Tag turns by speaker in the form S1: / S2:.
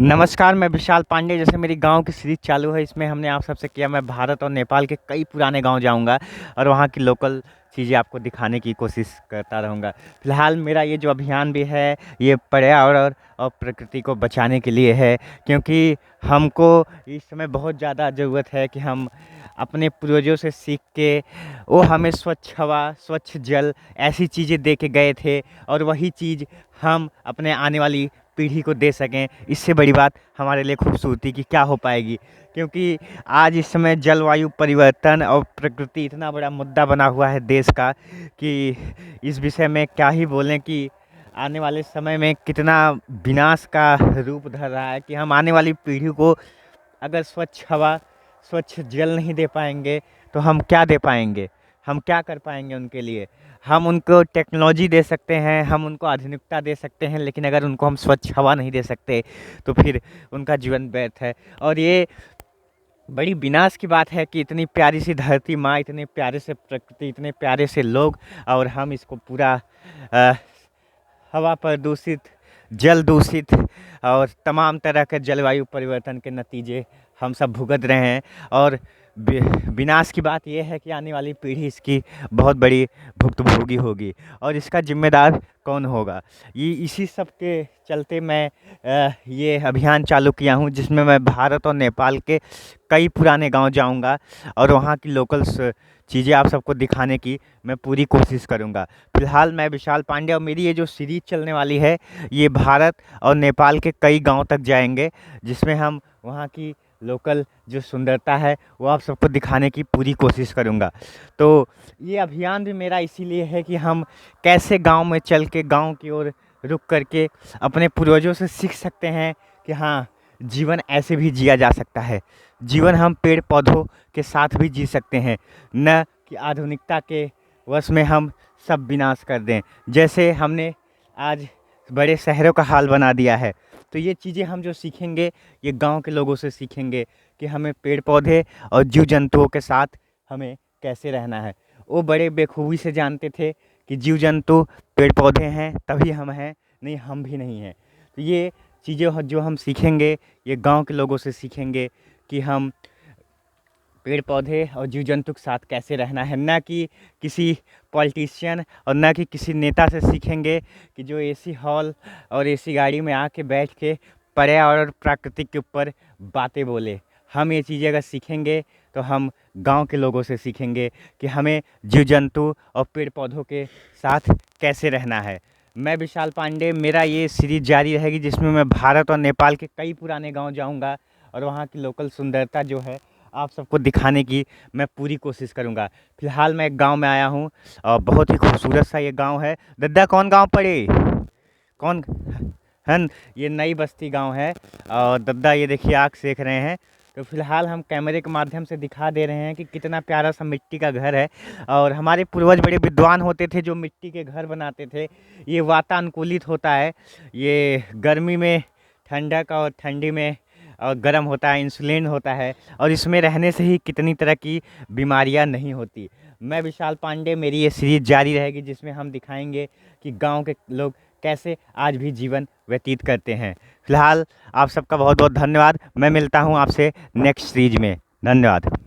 S1: नमस्कार, मैं विशाल पांडे। जैसे मेरी गाँव की सीरीज़ चालू है, इसमें हमने आप सबसे किया मैं भारत और नेपाल के कई पुराने गाँव जाऊँगा और वहाँ की लोकल चीज़ें आपको दिखाने की कोशिश करता रहूँगा। फ़िलहाल मेरा ये जो अभियान भी है, ये पर्यावरण और प्रकृति को बचाने के लिए है, क्योंकि हमको इस समय बहुत ज़्यादा ज़रूरत है कि हम अपने पूर्वजों से सीख के वो हमें स्वच्छ हवा, स्वच्छ जल ऐसी चीज़ें दे के गए थे और वही चीज़ हम अपने आने वाली पीढ़ी को दे सकें। इससे बड़ी बात हमारे लिए खूबसूरती की क्या हो पाएगी, क्योंकि आज इस समय जलवायु परिवर्तन और प्रकृति इतना बड़ा मुद्दा बना हुआ है देश का कि इस विषय में क्या ही बोलें कि आने वाले समय में कितना विनाश का रूप धर रहा है कि हम आने वाली पीढ़ी को अगर स्वच्छ हवा, स्वच्छ जल नहीं दे पाएंगे तो हम क्या दे पाएंगे, हम क्या कर पाएंगे उनके लिए। हम उनको टेक्नोलॉजी दे सकते हैं, हम उनको आधुनिकता दे सकते हैं, लेकिन अगर उनको हम स्वच्छ हवा नहीं दे सकते तो फिर उनका जीवन व्यर्थ है। और ये बड़ी विनाश की बात है कि इतनी प्यारी सी धरती माँ, इतने प्यारे से प्रकृति, इतने प्यारे से लोग, और हम इसको पूरा अ, हवा प्रदूषित, जल दूषित और तमाम तरह के जलवायु परिवर्तन के नतीजे हम सब भुगत रहे हैं। और विनाश की बात यह है कि आने वाली पीढ़ी इसकी बहुत बड़ी भुक्तभोगी होगी और इसका जिम्मेदार कौन होगा। ये इसी सब के चलते मैं ये अभियान चालू किया हूँ, जिसमें मैं भारत और नेपाल के कई पुराने गांव जाऊंगा और वहाँ की लोकल चीज़ें आप सबको दिखाने की मैं पूरी कोशिश करूंगा। फिलहाल मैं विशाल पांडे और मेरी ये जो सीरीज चलने वाली है, ये भारत और नेपाल के कई गांव तक जाएंगे, जिसमें हम वहाँ की लोकल जो सुंदरता है वो आप सबको दिखाने की पूरी कोशिश करूँगा। तो ये अभियान भी मेरा इसीलिए है कि हम कैसे गांव में चल के गांव की ओर रुक करके अपने पूर्वजों से सीख सकते हैं कि हाँ, जीवन ऐसे भी जिया जा सकता है। जीवन हम पेड़ पौधों के साथ भी जी सकते हैं, न कि आधुनिकता के वश में हम सब विनाश कर दें, जैसे हमने आज बड़े शहरों का हाल बना दिया है। तो ये चीज़ें हम जो सीखेंगे, ये गांव के लोगों से सीखेंगे कि हमें पेड़ पौधे और जीव जंतुओं के साथ हमें कैसे रहना है। वो बड़े बेखूबी से जानते थे कि जीव जंतु पेड़ पौधे हैं तभी हम हैं, नहीं हम भी नहीं हैं। तो ये चीज़ें जो हम सीखेंगे, ये गांव के लोगों से सीखेंगे कि हम पेड़ पौधे और जीव जंतु के साथ कैसे रहना है, ना कि किसी पॉलिटिशियन और ना कि किसी नेता से सीखेंगे कि जो एसी हॉल और एसी गाड़ी में आके बैठ के पर्यावरण और प्राकृतिक के ऊपर बातें बोले। हम ये चीज़ें अगर सीखेंगे तो हम गांव के लोगों से सीखेंगे कि हमें जीव जंतु और पेड़ पौधों के साथ कैसे रहना है। मैं विशाल पांडे, मेरा ये सीरीज जारी रहेगी, जिसमें मैं भारत और नेपाल के कई पुराने गांव जाऊंगा और वहाँ की लोकल सुंदरता जो है आप सबको दिखाने की मैं पूरी कोशिश करूंगा। फिलहाल मैं एक गांव में आया हूं और बहुत ही खूबसूरत सा ये गांव है। दद्दा कौन गांव पड़े, कौन हन, ये नई बस्ती गांव है। और दद्दा ये देखिए आग सेक रहे हैं। तो फिलहाल हम कैमरे के माध्यम से दिखा दे रहे हैं कि कितना प्यारा सा मिट्टी का घर है। और हमारे पूर्वज बड़े विद्वान होते थे जो मिट्टी के घर बनाते थे। ये वातानुकूलित होता है, ये गर्मी में ठंडक और ठंडी में और गर्म होता है, इंसुलिन होता है, और इसमें रहने से ही कितनी तरह की बीमारियां नहीं होती। मैं विशाल पांडे, मेरी ये सीरीज जारी रहेगी, जिसमें हम दिखाएंगे कि गांव के लोग कैसे आज भी जीवन व्यतीत करते हैं। फिलहाल आप सबका बहुत बहुत धन्यवाद। मैं मिलता हूं आपसे नेक्स्ट सीरीज में। धन्यवाद।